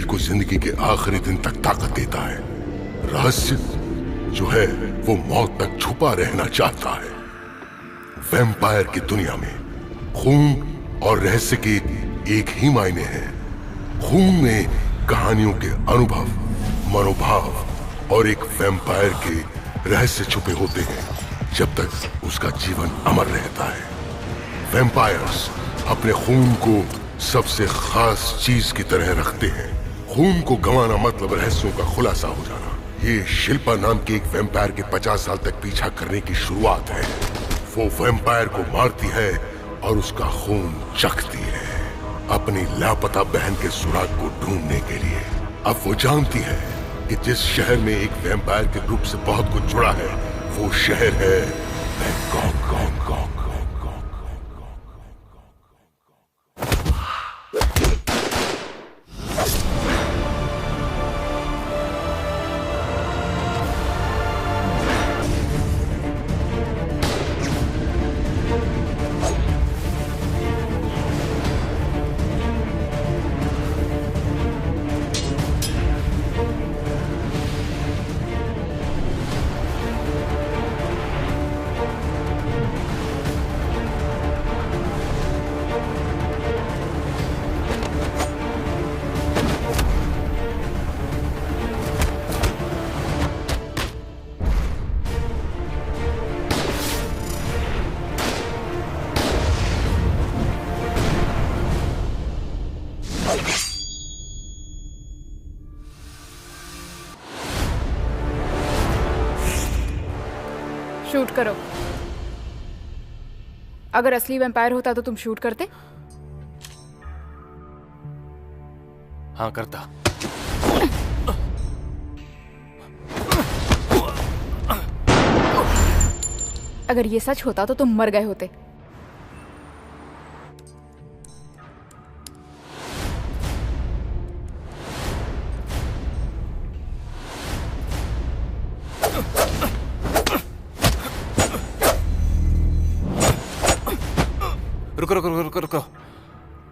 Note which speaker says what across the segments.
Speaker 1: को जिंदगी के आखिरी दिन तक ताकत देता है। रहस्य जो है वो मौत तक छुपा रहना चाहता है। वैम्पायर की दुनिया में खून और रहस्य के एक ही मायने हैं। खून में कहानियों के अनुभव, मनोभाव और एक वैम्पायर के रहस्य छुपे होते हैं जब तक उसका जीवन अमर रहता है। वैम्पायर्स अपने खून को सबसे खास चीज की तरह रखते हैं। खून को गंवाना मतलब रहस्यों का खुलासा हो जाना। ये शिल्पा नाम की एक वैम्पायर के 50 साल तक पीछा करने की शुरुआत है। वो वैम्पायर को मारती है और उसका खून चखती है अपनी लापता बहन के सुराग को ढूंढने के लिए। अब वो जानती है कि जिस शहर में एक वैम्पायर के ग्रुप से बहुत कुछ जुड़ा है वो शहर है बैंकॉक।
Speaker 2: शूट करो। अगर असली वैम्पायर होता तो तुम शूट करते?
Speaker 3: हाँ करता।
Speaker 2: अगर ये सच होता तो तुम मर गए होते।
Speaker 3: रुको रुको रुको रुको,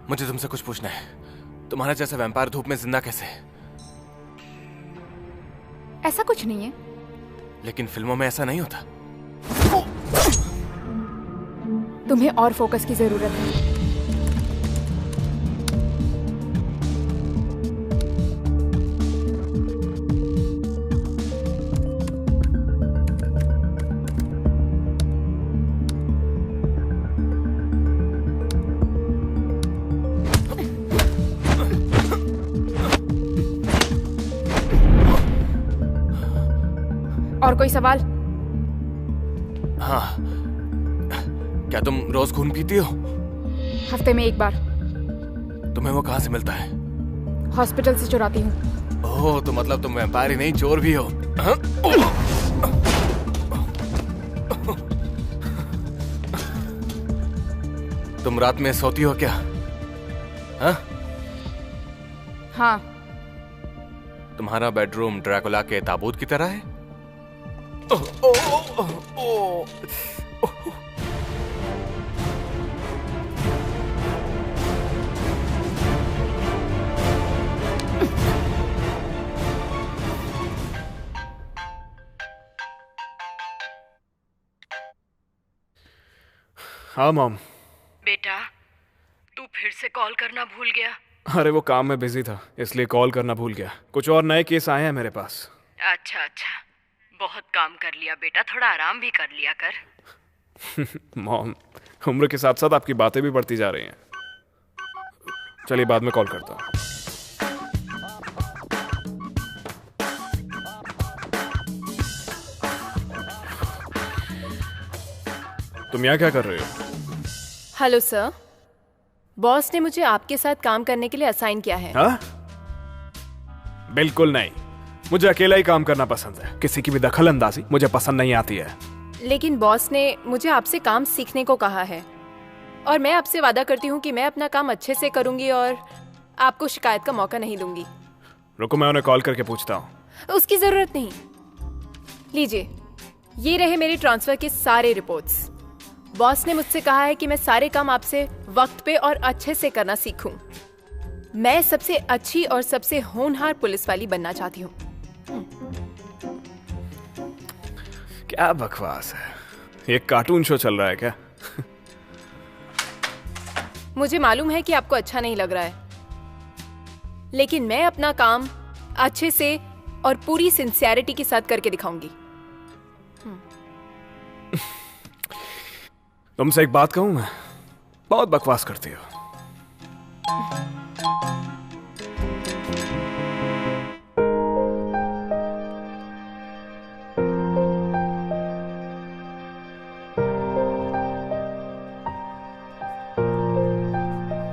Speaker 3: मुझे तुमसे कुछ पूछना है। तुम्हारा जैसा वैम्पायर धूप में जिंदा कैसे?
Speaker 2: ऐसा कुछ नहीं है।
Speaker 3: लेकिन फिल्मों में ऐसा नहीं होता।
Speaker 2: तुम्हें और फोकस की जरूरत है। और कोई सवाल?
Speaker 3: हाँ, क्या तुम रोज खून पीती हो?
Speaker 2: हफ्ते में एक बार।
Speaker 3: तुम्हें वो कहाँ से मिलता है?
Speaker 2: हॉस्पिटल से चुराती हूँ।
Speaker 3: ओह, तो मतलब तुम वैम्पायर ही नहीं चोर भी हो। हाँ? तुम रात में सोती हो क्या? हाँ?
Speaker 2: हाँ।
Speaker 3: तुम्हारा बेडरूम ड्रैकुला के ताबूत की तरह है?
Speaker 4: हाँ मॉम।
Speaker 5: बेटा, तू फिर से कॉल करना भूल गया?
Speaker 4: अरे वो काम में बिजी था इसलिए कॉल करना भूल गया। कुछ और नए केस आए हैं मेरे पास।
Speaker 5: अच्छा अच्छा, बहुत काम कर लिया बेटा, थोड़ा आराम भी कर लिया कर।
Speaker 4: मॉम, उम्र के साथ साथ आपकी बातें भी बढ़ती जा रही हैं। चलिए बाद में कॉल करता हूँ। तुम यहाँ क्या कर रहे हो?
Speaker 6: हेलो सर, बॉस ने मुझे आपके साथ काम करने के लिए असाइन किया है।
Speaker 4: हाँ? बिल्कुल नहीं, मुझे अकेला ही काम करना पसंद है। किसी की भी दखल अंदाजी मुझे पसंद नहीं आती है।
Speaker 6: लेकिन बॉस ने मुझे आपसे काम सीखने को कहा है और मैं आपसे वादा करती हूँ कि मैं अपना काम अच्छे से करूंगी और आपको शिकायत का मौका नहीं दूंगी।
Speaker 4: रुको, मैं उन्हें कॉल करके पूछता हूँ।
Speaker 6: उसकी जरूरत नहीं। लीजिए, ये रहे मेरे ट्रांसफर के सारे रिपोर्ट्स। बॉस ने मुझसे कहा है कि मैं सारे काम आपसे वक्त पे और अच्छे से करना सीखूं। मैं सबसे अच्छी और सबसे होनहार पुलिस वाली बनना चाहती हूँ।
Speaker 4: क्या बकवास है, ये कार्टून शो चल रहा है क्या?
Speaker 6: मुझे मालूम है कि आपको अच्छा नहीं लग रहा है, लेकिन मैं अपना काम अच्छे से और पूरी सिंसियरिटी के साथ करके दिखाऊंगी।
Speaker 4: तुमसे एक बात कहूं मैं, बहुत बकवास करती हो।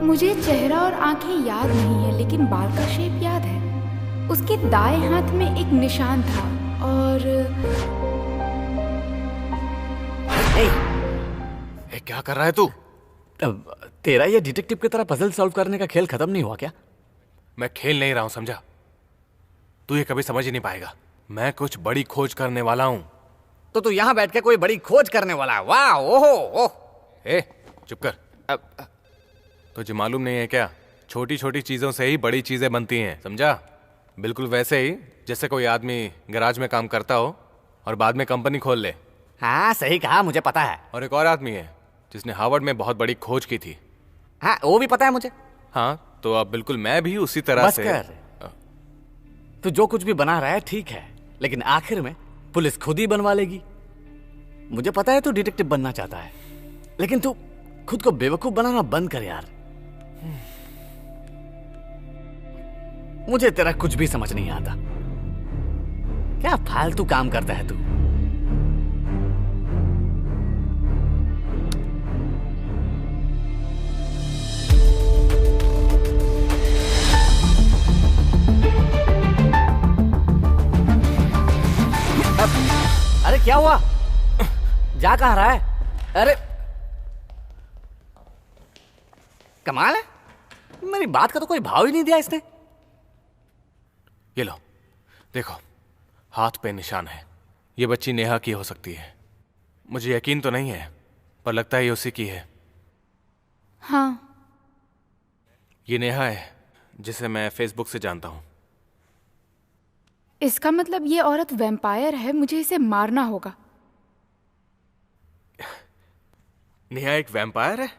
Speaker 2: मुझे चेहरा और आंखें याद नहीं है, लेकिन बाल का शेप याद है। उसके दाएं हाथ में एक निशान था और
Speaker 3: क्या कर रहा है तू?
Speaker 7: तेरा ये डिटेक्टिव की तरह पजल सॉल्व करने का खेल खत्म नहीं हुआ क्या?
Speaker 3: मैं खेल नहीं रहा हूं, समझा? तू ये कभी समझ ही नहीं पाएगा। मैं कुछ बड़ी खोज करने वाला हूं।
Speaker 7: तो तू यहाँ बैठ के कोई बड़ी खोज करने वाला है? वाह, ओहो, ओह।
Speaker 3: ए, चुप कर। तुझे मालूम नहीं है क्या, छोटी छोटी चीजों से ही बड़ी चीजें बनती हैं, समझा? बिल्कुल वैसे ही जैसे कोई आदमी गैराज में काम करता हो और बाद में कंपनी खोल ले।
Speaker 7: हाँ, सही कहा, मुझे पता है।
Speaker 3: और एक और आदमी है जिसने हार्वर्ड में बहुत बड़ी खोज की थी।
Speaker 7: हाँ, वो भी पता है मुझे।
Speaker 3: हाँ, तो अब बिल्कुल मैं भी उसी तरह
Speaker 7: बस
Speaker 3: से
Speaker 7: कर। तू जो कुछ भी बना रहा है ठीक है, लेकिन आखिर में पुलिस खुद ही बनवा लेगी। मुझे पता है तू डिटेक्टिव बनना चाहता है, लेकिन तू खुद को बेवकूफ बनाना बंद कर यार। मुझे तेरा कुछ भी समझ नहीं आता। क्या फालतू काम करता है तू? अरे क्या हुआ? जा कहाँ रहा है? अरे कमाल है, मेरी बात का तो कोई भाव ही नहीं दिया इसने।
Speaker 3: ये लो, देखो, हाथ पे निशान है। ये बच्ची नेहा की हो सकती है। मुझे यकीन तो नहीं है, पर लगता है ये उसी की है।
Speaker 2: हाँ,
Speaker 3: ये नेहा है जिसे मैं फेसबुक से जानता हूं।
Speaker 2: इसका मतलब ये औरत वैम्पायर है। मुझे इसे मारना होगा।
Speaker 3: नेहा एक वैम्पायर है?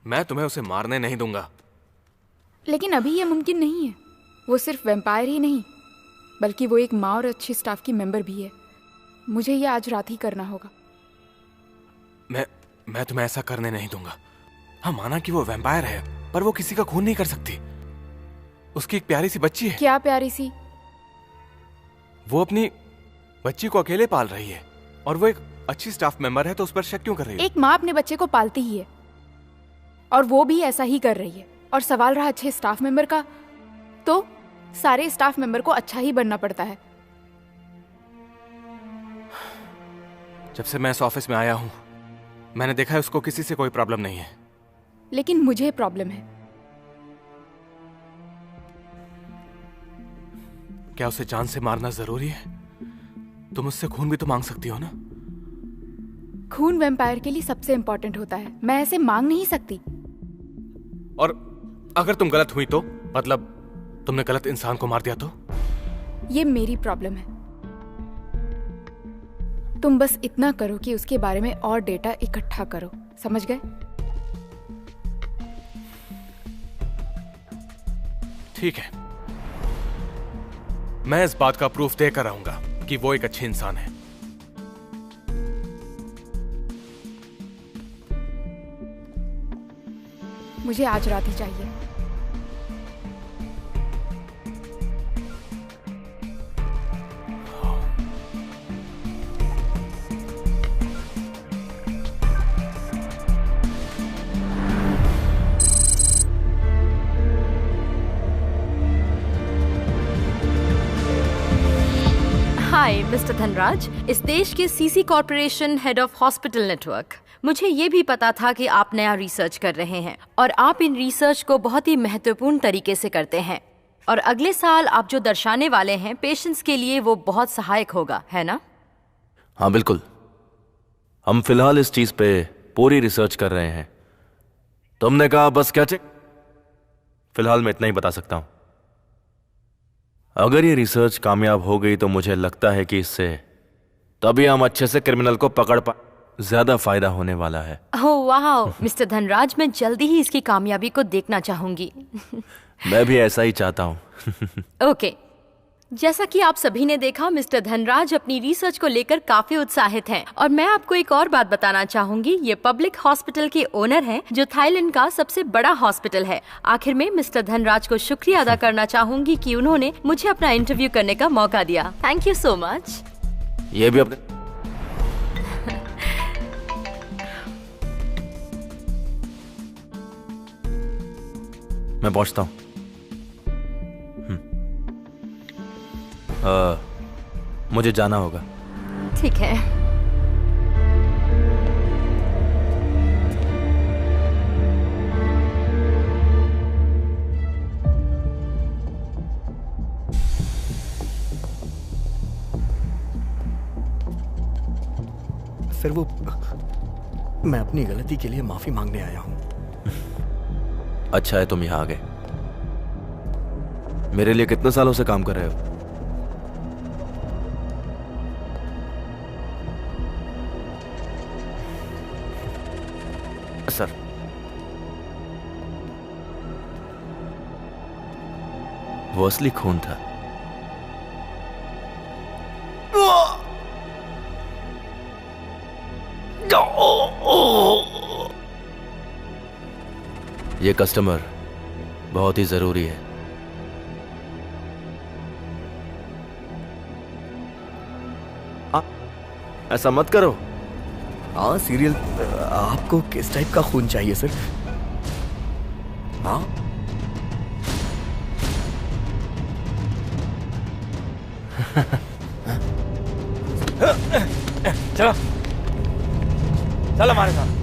Speaker 3: मैं तुम्हें उसे मारने नहीं दूंगा।
Speaker 2: लेकिन अभी ये मुमकिन नहीं है। वो सिर्फ वैम्पायर ही नहीं, बल्कि वो एक माँ और अच्छी स्टाफ की मेंबर भी है। मुझे ये आज रात ही करना होगा।
Speaker 3: मैं तुम्हें ऐसा करने नहीं दूंगा। हाँ, माना कि वो वैम्पायर है, पर वो किसी का खून नहीं कर सकती। उसकी एक प्यारी सी बच्ची है।
Speaker 2: क्या प्यारी सी?
Speaker 3: वो अपनी बच्ची को अकेले पाल रही है, और वो एक अच्छी स्टाफ मेंबर है, तो उस पर शक क्यों कर रही है?
Speaker 2: एक माँ अपने बच्चे को पालती ही है, और वो भी ऐसा ही कर रही है। और सवाल रहा अच्छे स्टाफ मेंबर का, तो सारे स्टाफ मेंबर को अच्छा ही बनना पड़ता है।
Speaker 3: जब से मैं इस ऑफिस में आया हूं, मैंने देखा है उसको किसी से कोई प्रॉब्लम नहीं है।
Speaker 2: लेकिन मुझे प्रॉब्लम है।
Speaker 3: क्या उसे जान से मारना जरूरी है? तुम उससे खून भी तो मांग सकती हो ना?
Speaker 2: खून वैम्पायर के लिए सबसे इंपॉर्टेंट होता है। मैं ऐसे मांग नहीं सकती।
Speaker 3: और अगर तुम गलत हुई तो, मतलब तुमने गलत इंसान को मार दिया तो?
Speaker 2: ये मेरी प्रॉब्लम है। तुम बस इतना करो कि उसके बारे में और डेटा इकट्ठा करो, समझ गए?
Speaker 3: ठीक है, मैं इस बात का प्रूफ देकर रहूंगा कि वो एक अच्छी इंसान है।
Speaker 2: मुझे आज रात ही चाहिए।
Speaker 5: हाय मिस्टर धनराज, इस देश के CC corporation head of hospital network. मुझे ये भी पता था कि आप नया रिसर्च कर रहे हैं और आप इन रिसर्च को बहुत ही महत्वपूर्ण तरीके से करते हैं, और अगले साल आप जो दर्शाने वाले हैं पेशेंट्स के लिए वो बहुत सहायक होगा, है ना?
Speaker 8: हाँ बिल्कुल। हम फिलहाल इस चीज पे पूरी रिसर्च कर रहे हैं। तुमने कहा बस क्या चेक? फिलहाल मैं इतना ही बता सकता हूं। अगर ये रिसर्च कामयाब हो गई तो मुझे लगता है कि इससे तभी हम अच्छे से क्रिमिनल को पकड़ पा, ज्यादा फायदा होने वाला है।
Speaker 5: ओह वाह मिस्टर धनराज, मैं जल्दी ही इसकी कामयाबी को देखना चाहूंगी।
Speaker 8: मैं भी ऐसा ही चाहता हूं।
Speaker 5: ओके, जैसा कि आप सभी ने देखा, मिस्टर धनराज अपनी रिसर्च को लेकर काफी उत्साहित हैं। और मैं आपको एक और बात बताना चाहूंगी, ये पब्लिक हॉस्पिटल के ओनर हैं, जो थाईलैंड का सबसे बड़ा हॉस्पिटल है। आखिर में मिस्टर धनराज को शुक्रिया अदा करना चाहूंगी कि उन्होंने मुझे अपना इंटरव्यू करने का मौका दिया। Thank you so much.
Speaker 8: ये भी अपने मैं पहुंचता हूं। मुझे जाना होगा।
Speaker 5: ठीक है।
Speaker 9: सर वो मैं अपनी गलती के लिए माफी मांगने आया हूं।
Speaker 8: अच्छा है तुम यहां आ गए। मेरे लिए कितने सालों से काम कर रहे हो? सर, वो असली खून था। ये कस्टमर बहुत ही जरूरी है। ऐसा मत करो।
Speaker 9: हाँ सीरियल, आपको किस टाइप का खून चाहिए सर? हाँ
Speaker 7: चलो चलो हमारे साथ।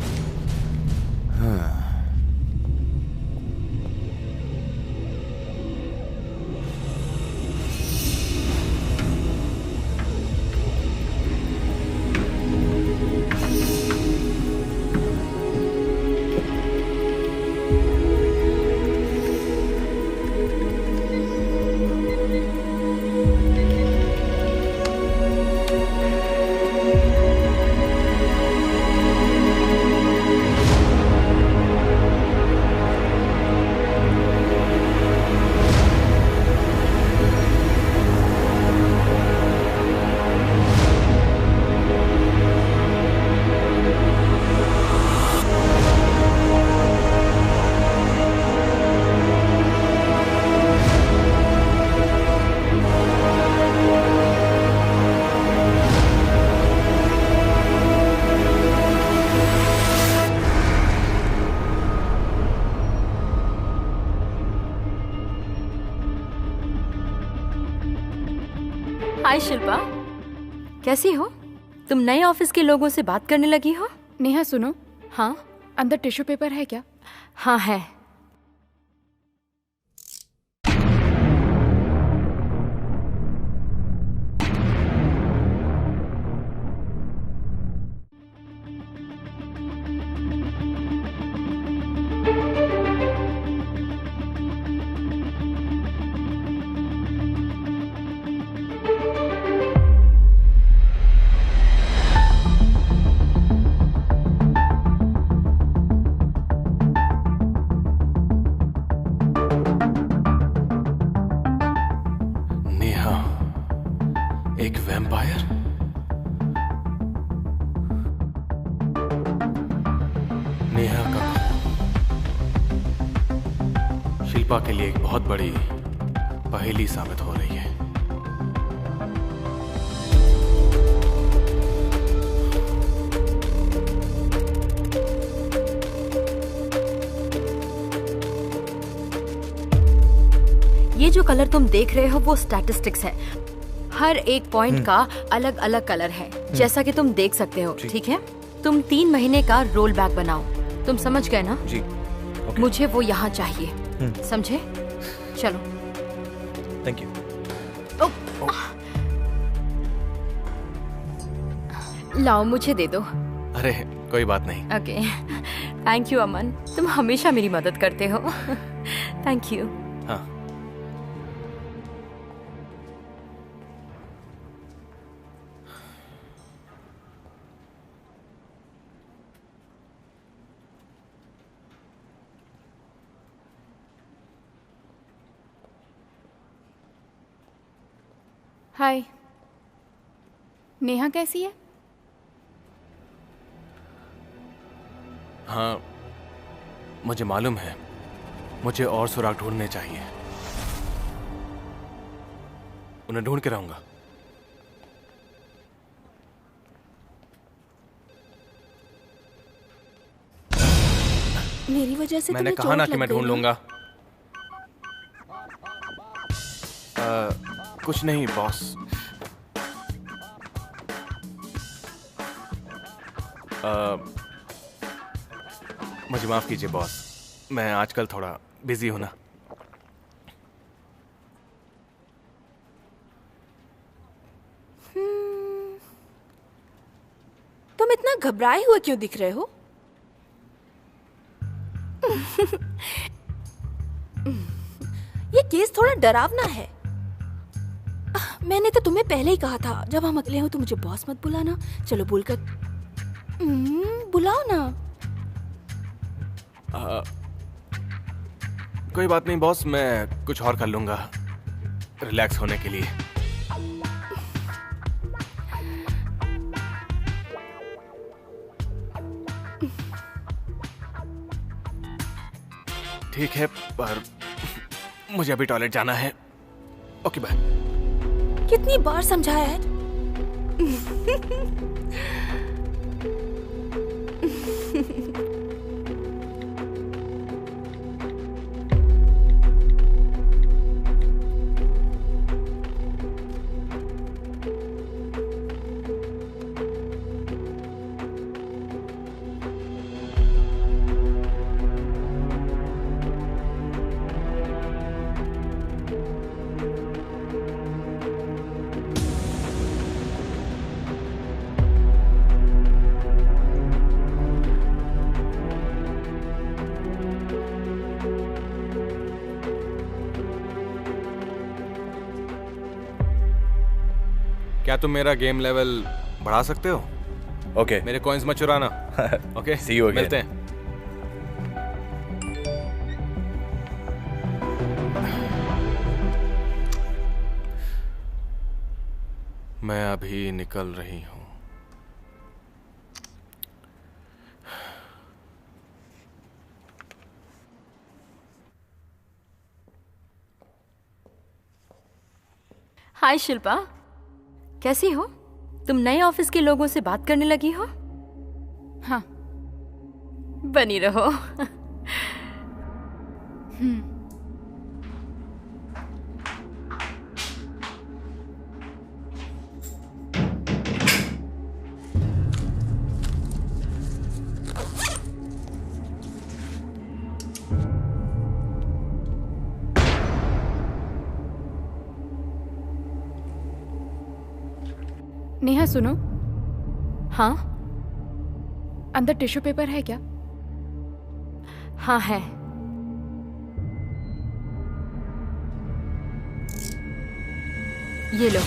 Speaker 5: हाय शिल्पा, कैसी हो? तुम नए ऑफिस के लोगों से बात करने लगी हो?
Speaker 2: नेहा सुनो।
Speaker 5: हाँ,
Speaker 2: अंदर टिश्यू पेपर है क्या?
Speaker 5: हाँ है।
Speaker 3: एक वैम्पायर? नेहा का शिल्पा के लिए एक बहुत बड़ी पहेली साबित हो रही है।
Speaker 5: ये जो कलर तुम देख रहे हो वो स्टैटिस्टिक्स है। हर एक पॉइंट का अलग अलग कलर है, जैसा कि तुम देख सकते हो। ठीक है, तुम 3 महीने का रोल बैक बनाओ। तुम समझ गए ना?
Speaker 9: जी।
Speaker 5: मुझे वो यहाँ चाहिए, समझे? चलो।
Speaker 9: Thank you.
Speaker 5: लाओ, मुझे दे दो।
Speaker 3: अरे कोई बात नहीं।
Speaker 5: ओके, थैंक यू अमन, तुम हमेशा मेरी मदद करते हो। Thank you.
Speaker 3: हाँ।
Speaker 2: हाय, नेहा कैसी है?
Speaker 3: हाँ, मुझे मालूम है, मुझे और सुराग ढूंढने चाहिए। उन्हें ढूंढ के रहूंगा।
Speaker 6: मेरी वजह से
Speaker 3: मैंने
Speaker 6: तुम्हें
Speaker 3: कहा ना
Speaker 6: चोट
Speaker 3: कि मैं
Speaker 6: लग गई
Speaker 3: ढूंढ लूंगा। कुछ नहीं बॉस। मुझे माफ कीजिए बॉस, मैं आजकल थोड़ा बिजी हूं ना।
Speaker 6: तुम इतना घबराए हुए क्यों दिख रहे हो? ये केस थोड़ा डरावना है। मैंने तो तुम्हें पहले ही कहा था, जब हम अकेले हो तो मुझे बॉस मत बुलाना। चलो बोलकर बुलाओ ना।
Speaker 3: कोई बात नहीं बॉस, मैं कुछ और कर लूंगा रिलैक्स होने के लिए। ठीक है, पर मुझे अभी टॉयलेट जाना है। Okay bye.
Speaker 6: कितनी बार समझाया है?
Speaker 3: क्या तुम मेरा गेम लेवल बढ़ा सकते हो?
Speaker 8: ओके।
Speaker 3: मेरे कॉइंस मत चुराना। Okay,
Speaker 8: See you again.
Speaker 3: मिलते हैं। मैं अभी निकल रही हूं।
Speaker 5: हाय शिल्पा, कैसी हो? तुम नए ऑफिस के लोगों से बात करने लगी हो?
Speaker 2: हाँ।
Speaker 5: बनी रहो।
Speaker 2: नेहा सुनो।
Speaker 5: हाँ
Speaker 2: अंदर टिश्यू पेपर है क्या?
Speaker 5: हाँ है। ये लो।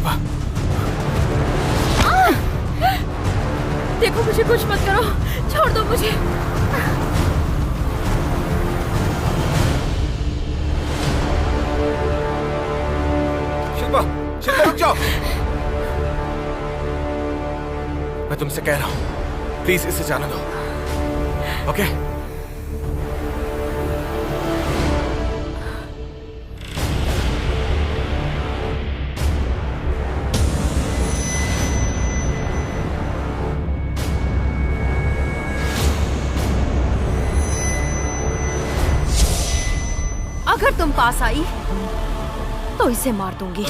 Speaker 4: शिल्पा,
Speaker 5: देखो मुझे कुछ मत करो, छोड़ दो मुझे।
Speaker 3: शिल्पा, शिल्पा रुक जाओ। मैं तुमसे कह रहा हूं, प्लीज इसे जाने दो, ओके?
Speaker 5: अगर तुम पास आई तो इसे मार दूंगी।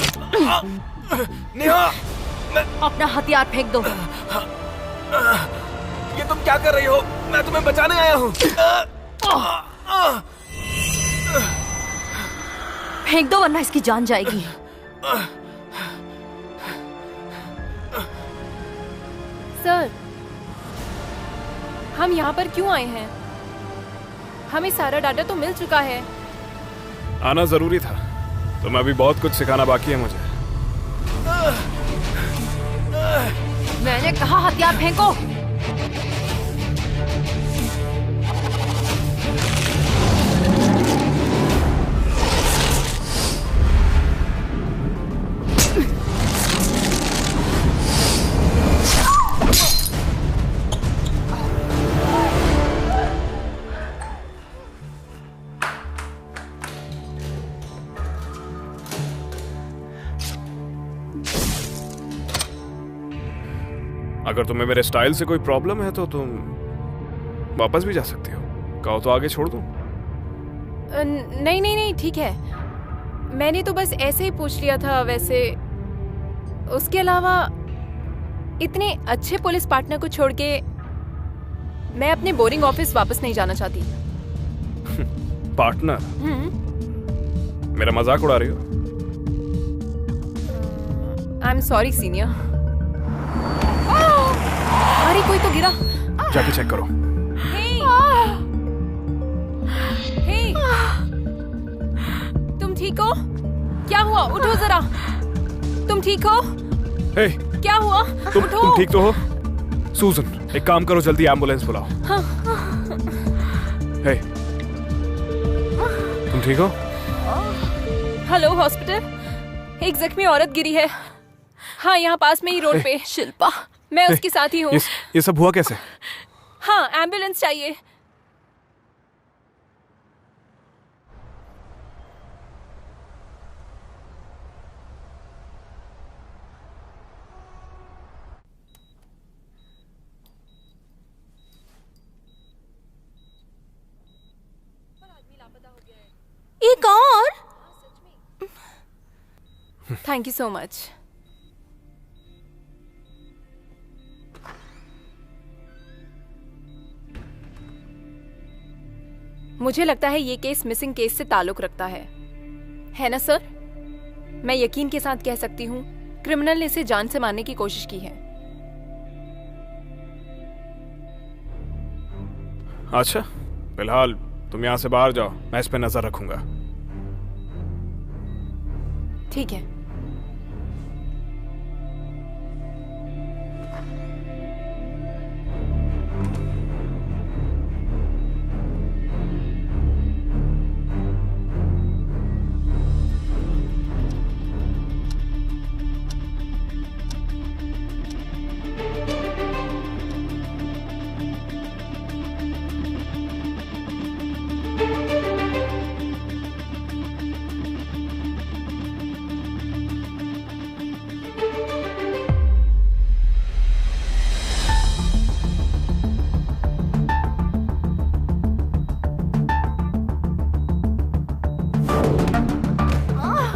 Speaker 3: नेहा,
Speaker 5: अपना हथियार फेंक दो।
Speaker 3: ये तुम क्या कर रही हो? मैं तुम्हें बचाने आया हूँ।
Speaker 5: फेंक दो वरना इसकी जान जाएगी।
Speaker 2: सर, हम यहाँ पर क्यों आए हैं? हमें सारा डाटा तो मिल चुका है।
Speaker 4: आना जरूरी था, तुम्हें अभी बहुत कुछ सिखाना बाकी है मुझे।
Speaker 5: मैंने कहा हथियार फेंको।
Speaker 4: अगर तुम्हें मेरे स्टाइल से कोई प्रॉब्लम है तो तुम वापस भी जा सकती हो, कहो तो आगे छोड़ दूं?
Speaker 2: नहीं नहीं नहीं, ठीक है। मैंने तो बस ऐसे ही पूछ लिया था वैसे। उसके अलावा इतने अच्छे पुलिस पार्टनर को छोड़ के मैं अपने बोरिंग ऑफिस वापस नहीं जाना चाहती।
Speaker 4: पार्टनर? मेरा मजाक उड़ा रही हो?
Speaker 2: I am sorry senior. अरे कोई तो गिरा।
Speaker 4: जाके चेक करो।
Speaker 2: हे, तुम ठीक हो? क्या हुआ? उठो जरा। तुम ठीक हो?
Speaker 4: हे,
Speaker 2: क्या हुआ?
Speaker 4: तुम ठीक तो हो? सूजन, एक काम करो, जल्दी एम्बुलेंस बुलाओ।
Speaker 2: हाँ।
Speaker 4: हे, तुम ठीक हो?
Speaker 2: Hello hospital. एक जख्मी औरत गिरी है। हाँ, यहाँ पास में ही रोड पे।
Speaker 5: शिल्पा,
Speaker 2: मैं उसके साथ ही हूँ।
Speaker 4: ये सब हुआ कैसे?
Speaker 2: हाँ, एम्बुलेंस चाहिए।
Speaker 6: एक और?
Speaker 2: Thank you so much. मुझे लगता है ये केस मिसिंग केस से ताल्लुक रखता है ना सर? मैं यकीन के साथ कह सकती हूँ क्रिमिनल ने इसे जान से मारने की कोशिश की है।
Speaker 4: अच्छा, फिलहाल तुम यहाँ से बाहर जाओ, मैं इस पे नजर रखूंगा।
Speaker 2: ठीक है।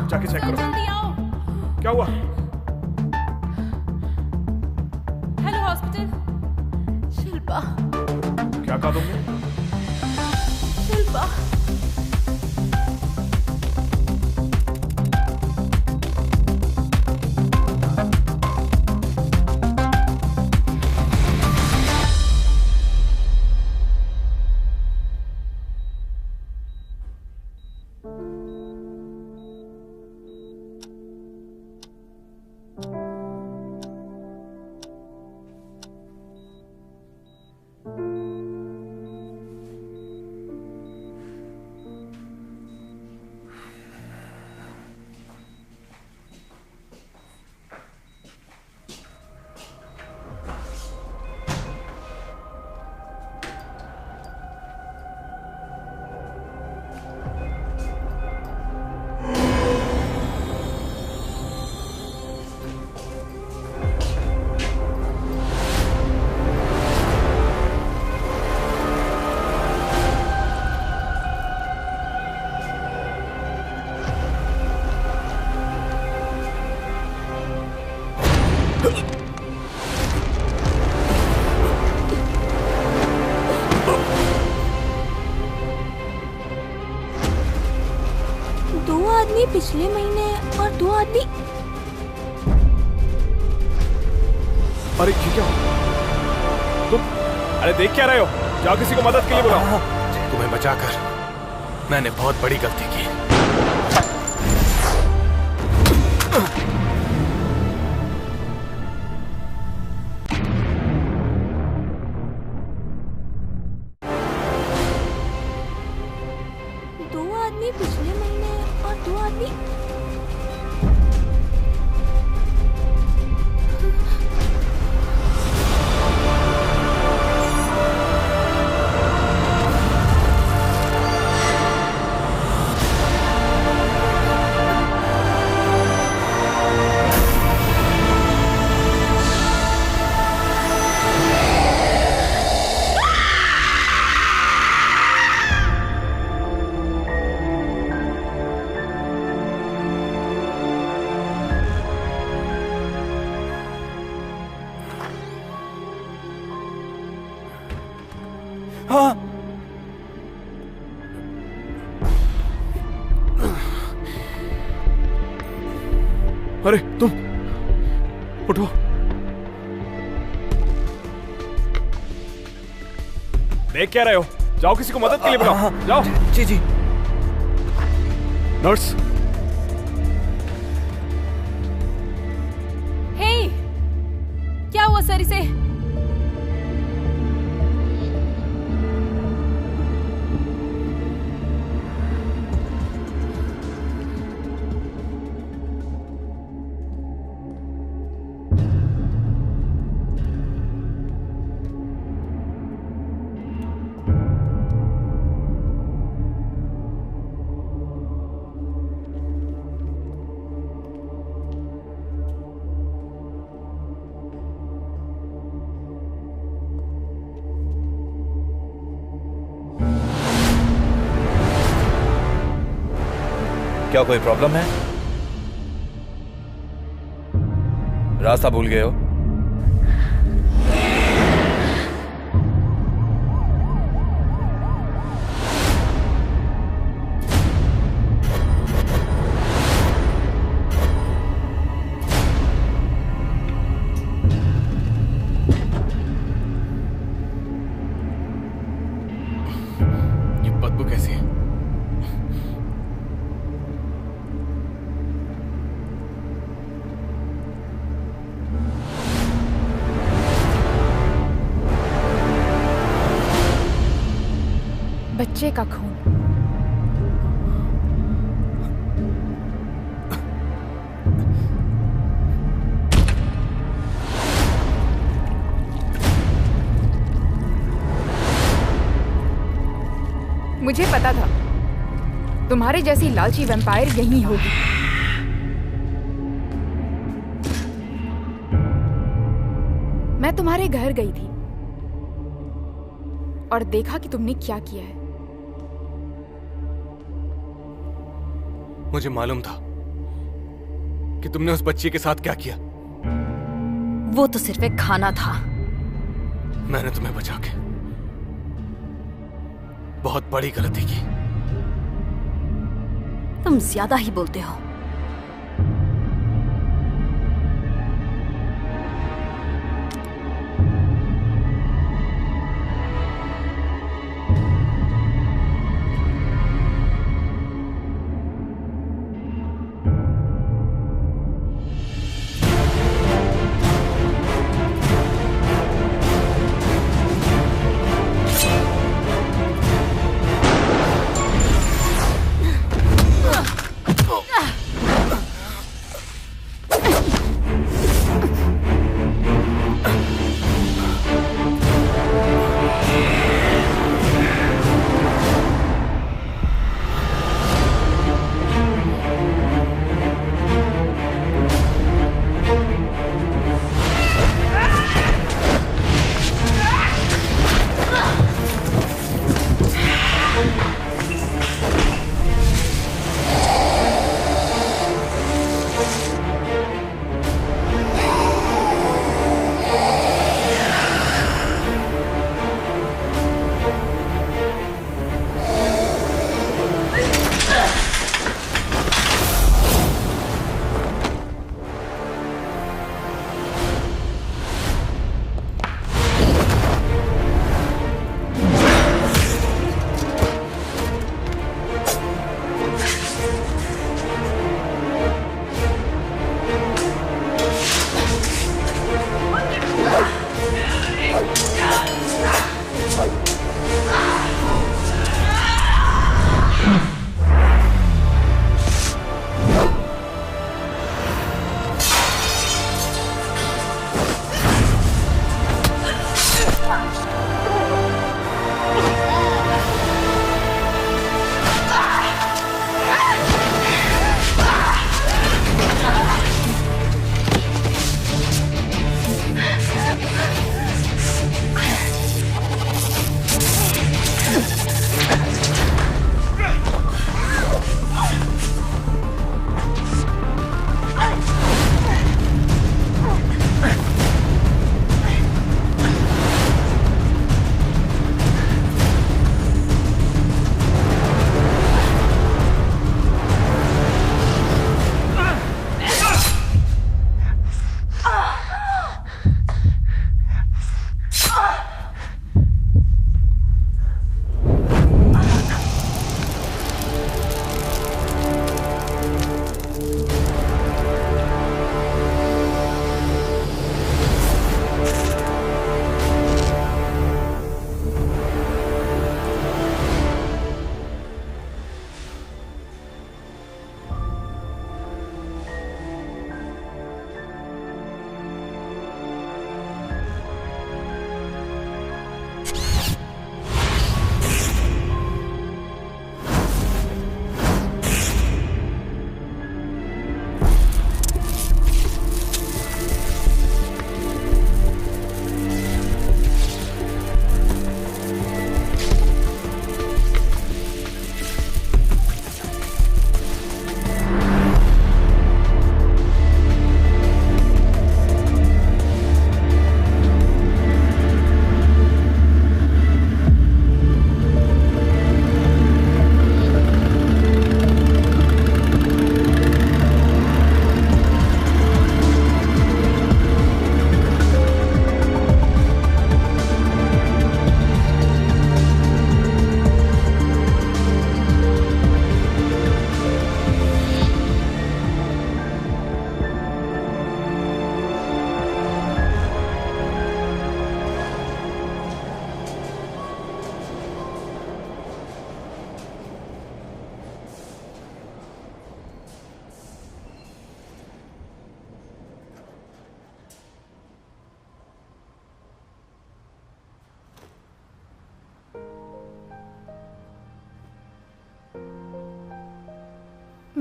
Speaker 4: जाके चेक करो।
Speaker 2: जल्दी आओ।
Speaker 4: क्या हुआ?
Speaker 2: Hello hospital.
Speaker 5: शिल्पा,
Speaker 4: क्या कहा तुमने?
Speaker 5: शिल्पा।
Speaker 6: पिछले महीने और 2 आदमी।
Speaker 4: अरे क्या तुम? अरे देख क्या रहे हो? जाओ किसी को मदद के लिए बुलाओ।
Speaker 3: तुम्हें बचाकर मैंने बहुत बड़ी गलती की।
Speaker 6: पिछले महीने और 2 आदमी।
Speaker 4: हाँ। अरे तुम उठो। देख क्या रहे हो? जाओ किसी को मदद के लिए बुलाओ। जाओ।
Speaker 9: जी जी।
Speaker 4: नर्स।
Speaker 2: हे, क्या हुआ सर इसे?
Speaker 10: क्या कोई प्रॉब्लम है? रास्ता भूल गए हो?
Speaker 3: ये बदबू कैसी है?
Speaker 2: बच्चे का खून। मुझे पता था तुम्हारे जैसी लालची वैम्पायर यहीं होगी। मैं तुम्हारे घर गई थी और देखा कि तुमने क्या किया है।
Speaker 3: मुझे मालूम था कि तुमने उस बच्ची के साथ क्या किया।
Speaker 5: वो तो सिर्फ एक खाना था।
Speaker 3: मैंने तुम्हें बचा के बहुत बड़ी गलती की।
Speaker 5: तुम ज्यादा ही बोलते हो।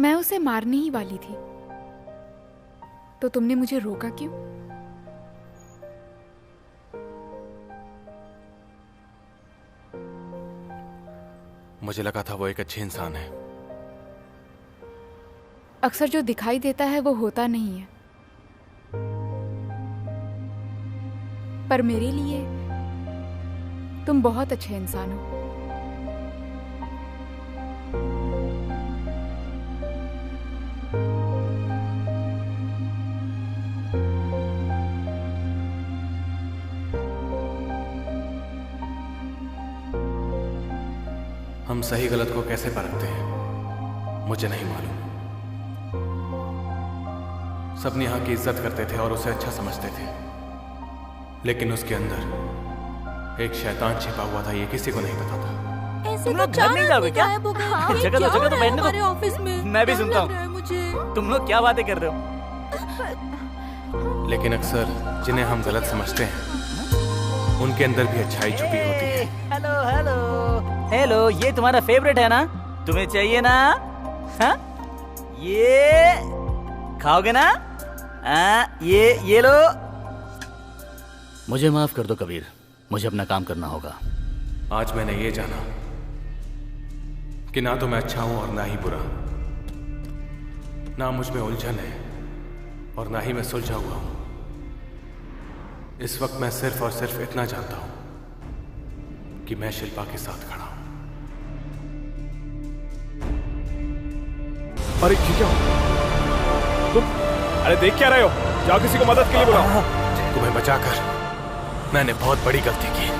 Speaker 11: मैं उसे मारने ही वाली थी, तो तुमने मुझे रोका क्यों?
Speaker 3: मुझे लगा था वो एक अच्छे इंसान है।
Speaker 11: अक्सर जो दिखाई देता है वो होता नहीं है, पर मेरे लिए तुम बहुत अच्छे इंसान हो।
Speaker 3: हम सही गलत को कैसे परखते हैं मुझे नहीं मालूम। सब नेहा की इज्जत करते थे और उसे अच्छा समझते थे, लेकिन उसके अंदर एक शैतान छिपा हुआ था, ये किसी को नहीं पता था।
Speaker 6: ऐसे
Speaker 7: तुम लोग घर नहीं जाओगे क्या? जगह तो बैठने दो।
Speaker 6: हमारे ऑफिस में
Speaker 7: मैं भी सुनता हूँ।
Speaker 6: मुझे
Speaker 7: तुम लोग क्या बातें कर रहे हो?
Speaker 3: लेकिन अक्सर जिन्हें हम गलत समझते हैं उनके अंदर भी अच्छाई छुपी होती है।
Speaker 12: हेलो हेलो हेलो, ये तुम्हारा फेवरेट है ना? तुम्हें चाहिए ना? हाँ? ये खाओगे ना? ये लो।
Speaker 7: मुझे माफ कर दो कबीर, मुझे अपना काम करना होगा।
Speaker 3: आज मैंने ये जाना कि ना तो मैं अच्छा हूं और ना ही बुरा, ना मुझ में उलझन है और ना ही मैं सुलझा हुआ हूं। इस वक्त मैं सिर्फ और सिर्फ इतना जानता हूं कि मैं शिल्पा के साथ खड़ा हूं।
Speaker 4: अरे क्या तुम? अरे देख क्या रहे हो? जाओ किसी को मदद के लिए बुलाओ।
Speaker 3: तुम्हें बचाकर मैंने बहुत बड़ी गलती की।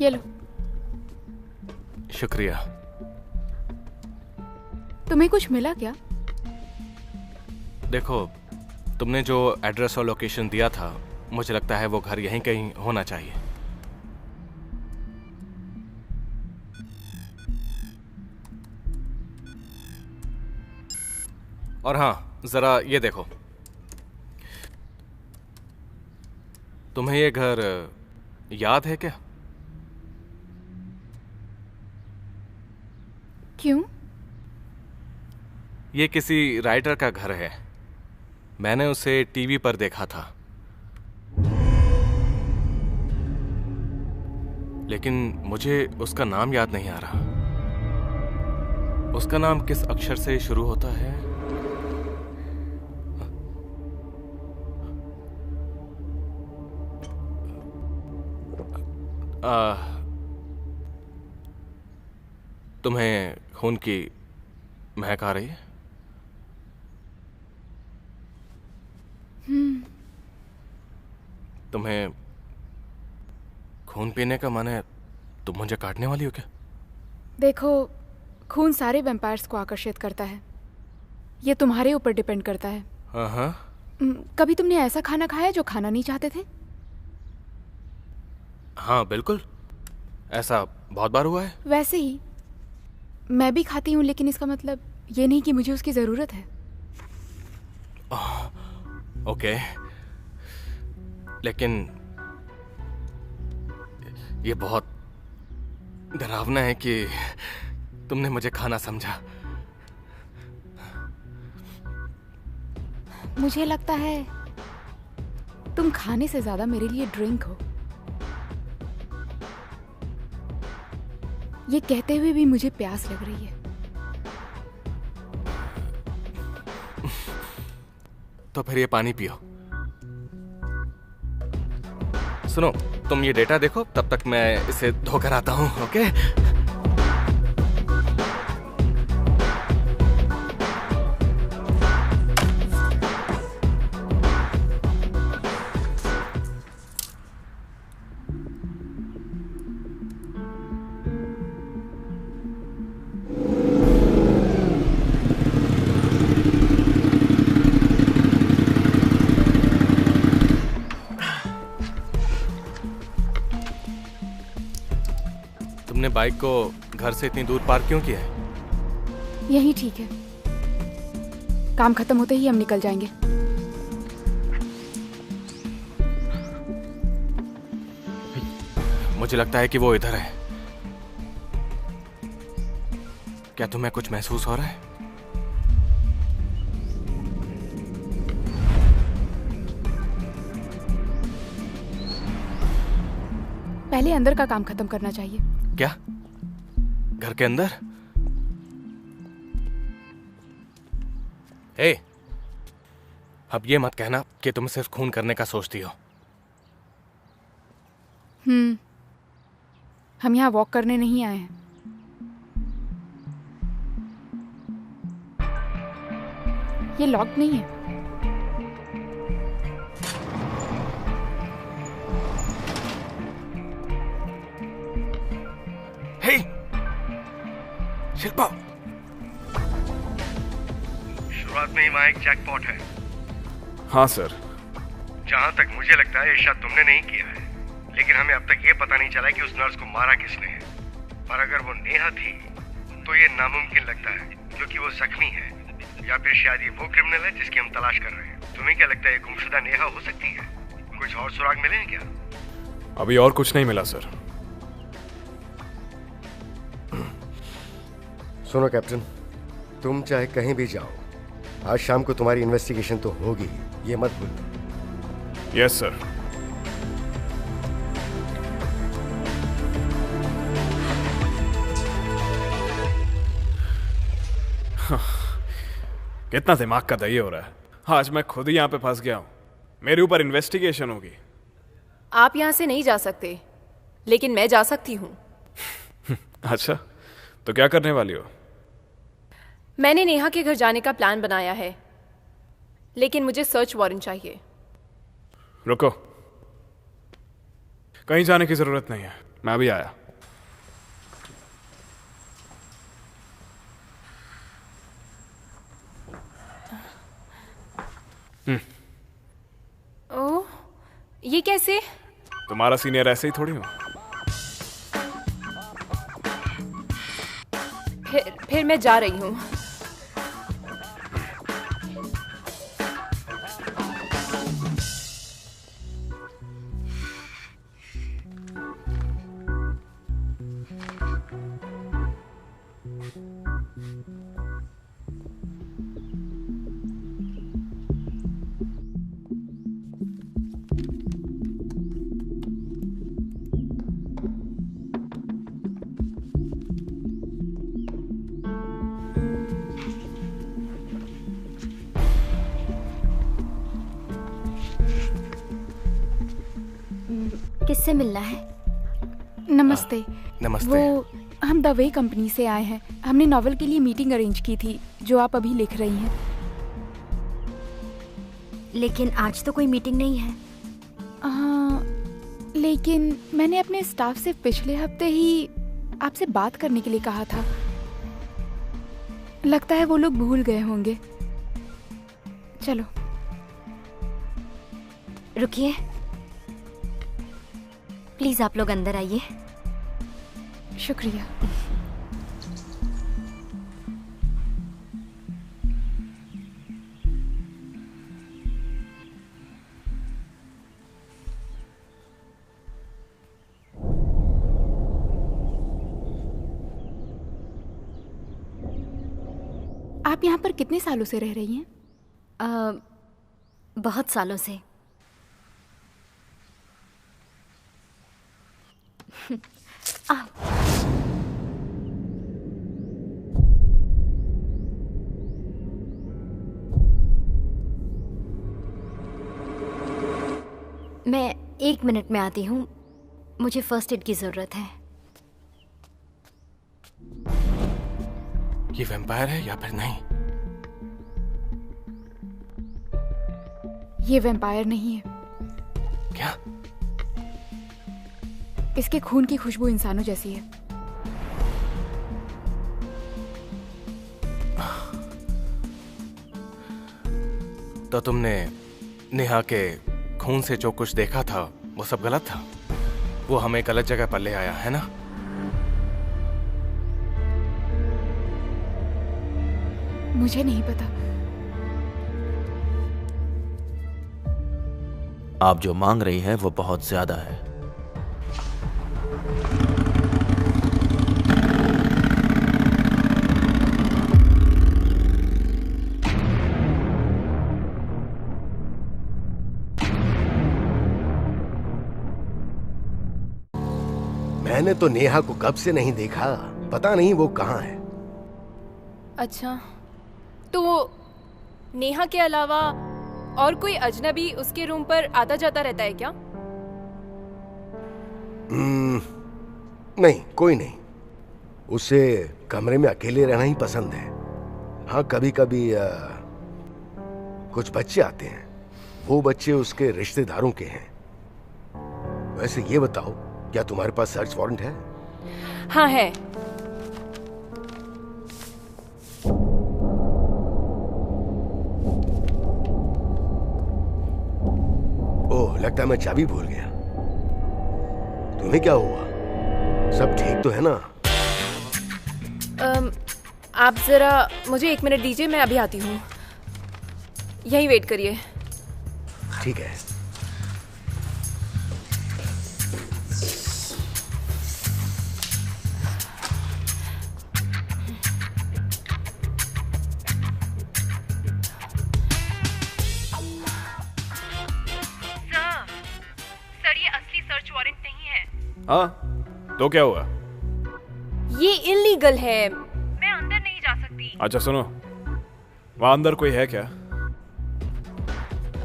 Speaker 11: ये लो।
Speaker 3: शुक्रिया।
Speaker 11: तुम्हें कुछ मिला क्या?
Speaker 3: देखो, तुमने जो एड्रेस और लोकेशन दिया था, मुझे लगता है वो घर यहीं कहीं होना चाहिए। और हाँ, जरा ये देखो, तुम्हें ये घर याद है क्या?
Speaker 11: क्यों?
Speaker 3: ये किसी राइटर का घर है। मैंने उसे टीवी पर देखा था, लेकिन मुझे उसका नाम याद नहीं आ रहा। उसका नाम किस अक्षर से शुरू होता है? तुम्हें खून की महक आ रही है? तुम्हें खून पीने का मन है? तुम मुझे काटने वाली हो क्या?
Speaker 11: देखो, खून सारे वैम्पायर्स को आकर्षित करता है। ये तुम्हारे ऊपर डिपेंड करता है।
Speaker 3: हाँ।
Speaker 11: कभी तुमने ऐसा खाना खाया जो खाना नहीं चाहते थे?
Speaker 3: हाँ बिल्कुल, ऐसा बहुत बार हुआ है।
Speaker 11: वैसे ही मैं भी खाती हूँ, लेकिन इसका मतलब ये नहीं कि मुझे उसकी जरूरत है।
Speaker 3: ओके, लेकिन ये बहुत डरावना है कि तुमने मुझे खाना समझा।
Speaker 11: मुझे लगता है तुम खाने से ज्यादा मेरे लिए ड्रिंक हो। ये कहते हुए भी मुझे प्यास लग रही है।
Speaker 3: तो फिर ये पानी पियो। सुनो, तुम ये डेटा देखो, तब तक मैं इसे धोकर आता हूँ। ओके? तुमने बाइक को घर से इतनी दूर पार्क क्यों किया है?
Speaker 11: यही ठीक है, काम खत्म होते ही हम निकल जाएंगे।
Speaker 3: मुझे लगता है कि वो इधर है। क्या तुम्हें कुछ महसूस हो रहा है?
Speaker 11: पहले अंदर का काम खत्म करना चाहिए।
Speaker 3: क्या? घर के अंदर? हे, अब ये मत कहना कि तुम सिर्फ खून करने का सोचती हो।
Speaker 11: हम यहाँ वॉक करने नहीं आए हैं। ये लॉक नहीं है।
Speaker 3: हे, शिल्पा।
Speaker 13: शुरुआत में ही वहाँ एक जैकपॉट है।
Speaker 4: हाँ सर।
Speaker 13: जहाँ तक मुझे लगता है ये शायद तुमने नहीं किया है, लेकिन हमें अब तक ये पता नहीं चला कि उस नर्स को मारा किसने है। पर अगर वो नेहा थी तो ये नामुमकिन लगता है क्योंकि वो जख्मी है, या फिर शायद ये वो क्रिमिनल है जिसकी हम तलाश कर रहे हैं। तुम्हें क्या लगता है ये गुमशुदा नेहा हो सकती है? कुछ और सुराग मिले हैं क्या?
Speaker 4: अभी और कुछ नहीं मिला सर।
Speaker 13: सुनो कैप्टन, तुम चाहे कहीं भी जाओ, आज शाम को तुम्हारी इन्वेस्टिगेशन तो होगी, ये मत भूलना।
Speaker 4: Yes sir. कितना दिमाग का दही हो रहा है। आज मैं खुद ही यहाँ पे फंस गया हूँ। मेरे ऊपर इन्वेस्टिगेशन होगी।
Speaker 2: आप यहाँ से नहीं जा सकते, लेकिन मैं जा सकती हूँ।
Speaker 4: अच्छा, तो क्या करने वाली हो?
Speaker 2: मैंने नेहा के घर जाने का प्लान बनाया है, लेकिन मुझे सर्च वारंट चाहिए।
Speaker 4: रुको, कहीं जाने की जरूरत नहीं है, मैं अभी आया।
Speaker 2: ओह, ये कैसे?
Speaker 4: तुम्हारा सीनियर ऐसे ही थोड़ी हूँ।
Speaker 2: फिर मैं जा रही हूँ।
Speaker 5: किससे मिलना है?
Speaker 11: नमस्ते।
Speaker 3: नमस्ते।
Speaker 11: वो हम द वे कंपनी से आए हैं। हमने नॉवल के लिए मीटिंग अरेंज की थी जो आप अभी लिख रही हैं।
Speaker 5: लेकिन आज तो कोई मीटिंग नहीं है।
Speaker 11: हाँ, लेकिन मैंने अपने स्टाफ से पिछले हफ्ते ही आपसे बात करने के लिए कहा था। लगता है वो लोग भूल गए होंगे। चलो
Speaker 5: रुकिए, प्लीज आप लोग अंदर आइए।
Speaker 11: शुक्रिया। आप यहाँ पर कितने सालों से रह रही हैं?
Speaker 5: बहुत सालों से। मैं 1 मिनट में आती हूँ, मुझे फर्स्ट एड की जरूरत है।
Speaker 3: ये वैम्पायर है या फिर नहीं?
Speaker 11: ये वैम्पायर नहीं है।
Speaker 3: क्या?
Speaker 11: इसके खून की खुशबू इंसानों जैसी है।
Speaker 3: तो तुमने नेहा के खून से जो कुछ देखा था वो सब गलत था? वो हमें गलत जगह पर ले आया है ना?
Speaker 11: मुझे नहीं पता।
Speaker 8: आप जो मांग रही हैं वो बहुत ज्यादा है।
Speaker 13: मैंने तो नेहा को कब से नहीं देखा, पता नहीं वो कहाँ है।
Speaker 2: अच्छा, तो नेहा के अलावा और कोई अजनबी उसके रूम पर आता जाता रहता है क्या?
Speaker 13: नहीं, कोई नहीं। उसे कमरे में अकेले रहना ही पसंद है। हाँ, कभी कभी कुछ बच्चे आते हैं। वो बच्चे उसके रिश्तेदारों के हैं। वैसे ये बताओ, क्या तुम्हारे पास सर्च वारंट है?
Speaker 2: हाँ है।
Speaker 13: ओह, लगता है मैं चाबी भूल गया। तुम्हें क्या हुआ? सब ठीक तो है ना?
Speaker 2: आप जरा मुझे 1 मिनट दीजिए, मैं अभी आती हूँ। यहीं वेट करिए।
Speaker 13: ठीक है।
Speaker 2: सर, ये असली सर्च वारंट नहीं है।
Speaker 4: हाँ, तो क्या हुआ?
Speaker 2: ये इलीगल है, मैं अंदर नहीं जा सकती।
Speaker 4: अच्छा सुनो, वहां अंदर कोई है क्या?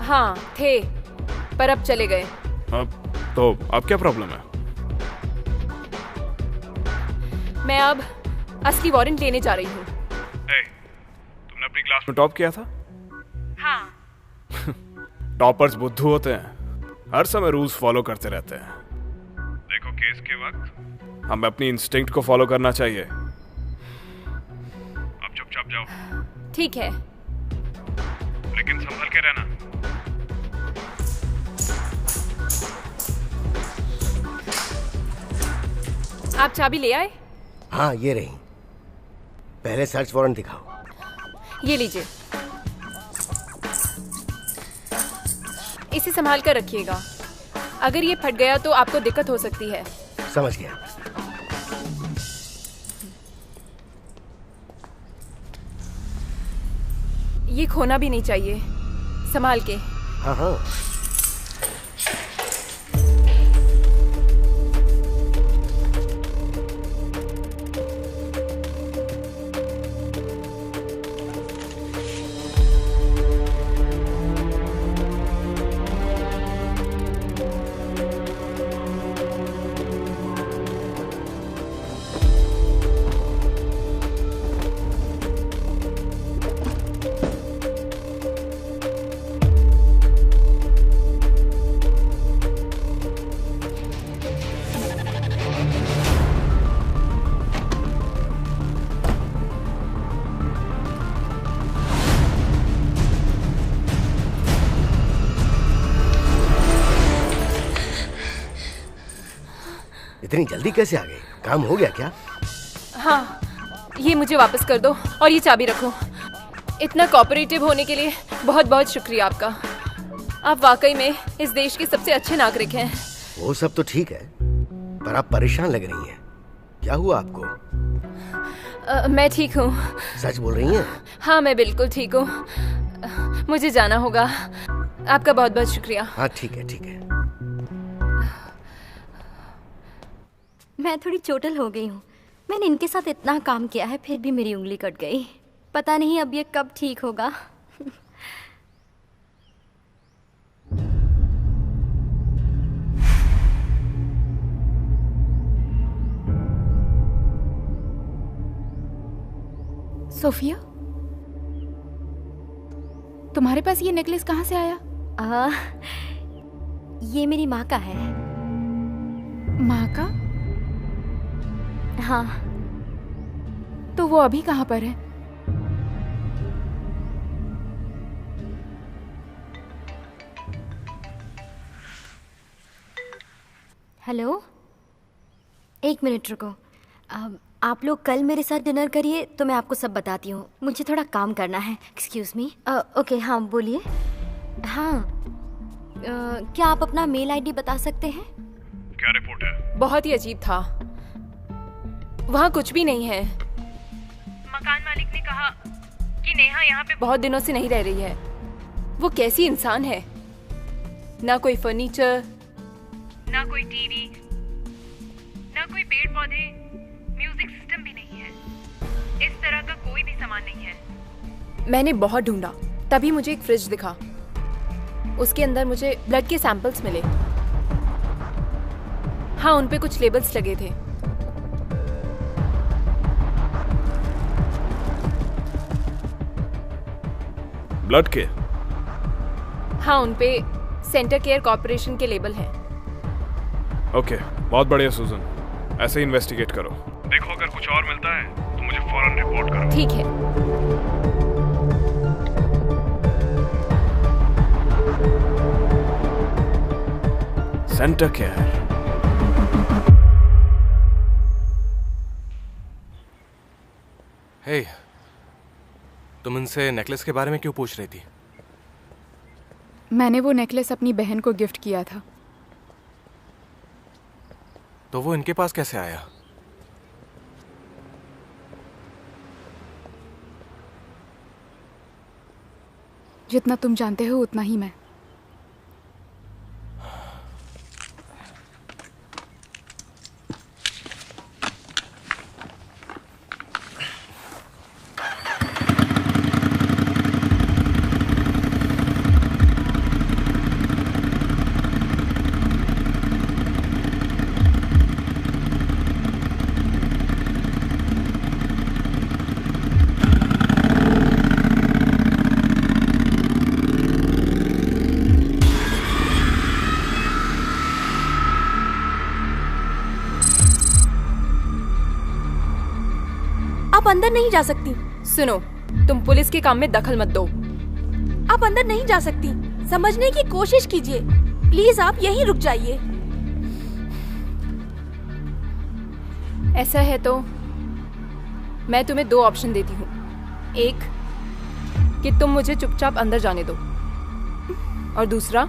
Speaker 2: हाँ थे, पर अब चले गए।
Speaker 4: तो अब क्या प्रॉब्लम है?
Speaker 2: मैं अब असली वारंट लेने जा रही हूँ।
Speaker 4: तुमने अपनी क्लास में टॉप किया था?
Speaker 2: हाँ।
Speaker 4: टॉपर्स बुद्धू होते हैं, हर समय रूल्स फॉलो करते रहते हैं। देखो, केस के वक्त हमें अपनी इंस्टिंक्ट को फॉलो करना चाहिए। अब चुपचाप जाओ।
Speaker 2: ठीक है,
Speaker 4: लेकिन संभल के रहना।
Speaker 2: आप चाबी ले आए?
Speaker 13: हाँ, ये रही। पहले सर्च वारंट दिखाओ।
Speaker 2: ये लीजिए, इसे संभाल कर रखिएगा। अगर ये फट गया तो आपको दिक्कत हो सकती है।
Speaker 13: समझ गया।
Speaker 2: ये खोना भी नहीं चाहिए, संभाल के।
Speaker 13: हाँ हाँ। इतनी जल्दी कैसे आ गए? काम हो गया क्या?
Speaker 2: हाँ, ये मुझे वापस कर दो और ये चाबी रखो। इतना कोऑपरेटिव होने के लिए बहुत बहुत शुक्रिया आपका। आप वाकई में इस देश के सबसे अच्छे नागरिक हैं।
Speaker 13: वो सब तो ठीक है, पर आप परेशान लग रही हैं। क्या हुआ आपको?
Speaker 2: मैं ठीक हूँ।
Speaker 13: सच बोल रही हैं?
Speaker 2: हाँ, मैं बिल्कुल ठीक हूँ। मुझे जाना होगा। आपका बहुत बहुत शुक्रिया।
Speaker 13: हाँ ठीक है, ठीक है।
Speaker 5: मैं थोड़ी चोटिल हो गई हूँ। मैंने इनके साथ इतना काम किया है, फिर भी मेरी उंगली कट गई। पता नहीं अब ये कब ठीक होगा।
Speaker 11: सोफिया, तुम्हारे पास ये नेकलेस कहाँ से आया?
Speaker 5: ये मेरी माँ का है।
Speaker 11: माँ का?
Speaker 5: हाँ।
Speaker 11: तो वो अभी कहाँ पर है?
Speaker 5: हेलो, 1 मिनट रुको। आप लोग कल मेरे साथ डिनर करिए तो मैं आपको सब बताती हूँ। मुझे थोड़ा काम करना है। Excuse me. ओके, हाँ बोलिए। हाँ, क्या आप अपना मेल आईडी बता सकते हैं?
Speaker 4: क्या रिपोर्ट है?
Speaker 2: बहुत ही अजीब था। वहाँ कुछ भी नहीं है। मकान मालिक ने कहा कि नेहा यहाँ पे बहुत दिनों से नहीं रह रही है। वो कैसी इंसान है? ना कोई फर्नीचर, ना कोई टीवी, ना कोई पेड़ पौधे, म्यूजिक सिस्टम भी नहीं है। इस तरह का कोई भी सामान नहीं है। मैंने बहुत ढूंढा, तभी मुझे एक फ्रिज दिखा। उसके अंदर मुझे ब्लड के सैंपल्स मिले। हाँ, उन पे कुछ लेबल्स लगे थे।
Speaker 4: ब्लड के?
Speaker 2: हाँ, उन पे सेंटर केयर कॉर्पोरेशन के लेबल हैं।
Speaker 4: ओके, बहुत बढ़िया सुजन, ऐसे ही इन्वेस्टिगेट करो। देखो अगर कुछ और मिलता है तो मुझे फौरन रिपोर्ट करो।
Speaker 2: ठीक है।
Speaker 4: Centre care.
Speaker 3: हे, तुम इनसे नेकलेस के बारे में क्यों पूछ रही थी?
Speaker 11: मैंने वो नेकलेस अपनी बहन को गिफ्ट किया था।
Speaker 3: तो वो इनके पास कैसे आया?
Speaker 11: जितना तुम जानते हो उतना ही मैं।
Speaker 6: आप अंदर नहीं जा सकती।
Speaker 2: सुनो, तुम पुलिस के काम में दखल मत दो।
Speaker 6: आप अंदर नहीं जा सकती। समझने की कोशिश कीजिए प्लीज। आप यहीं रुक जाइए।
Speaker 2: ऐसा है तो मैं तुम्हें दो ऑप्शन देती हूँ। एक, कि तुम मुझे चुपचाप अंदर जाने दो, और दूसरा,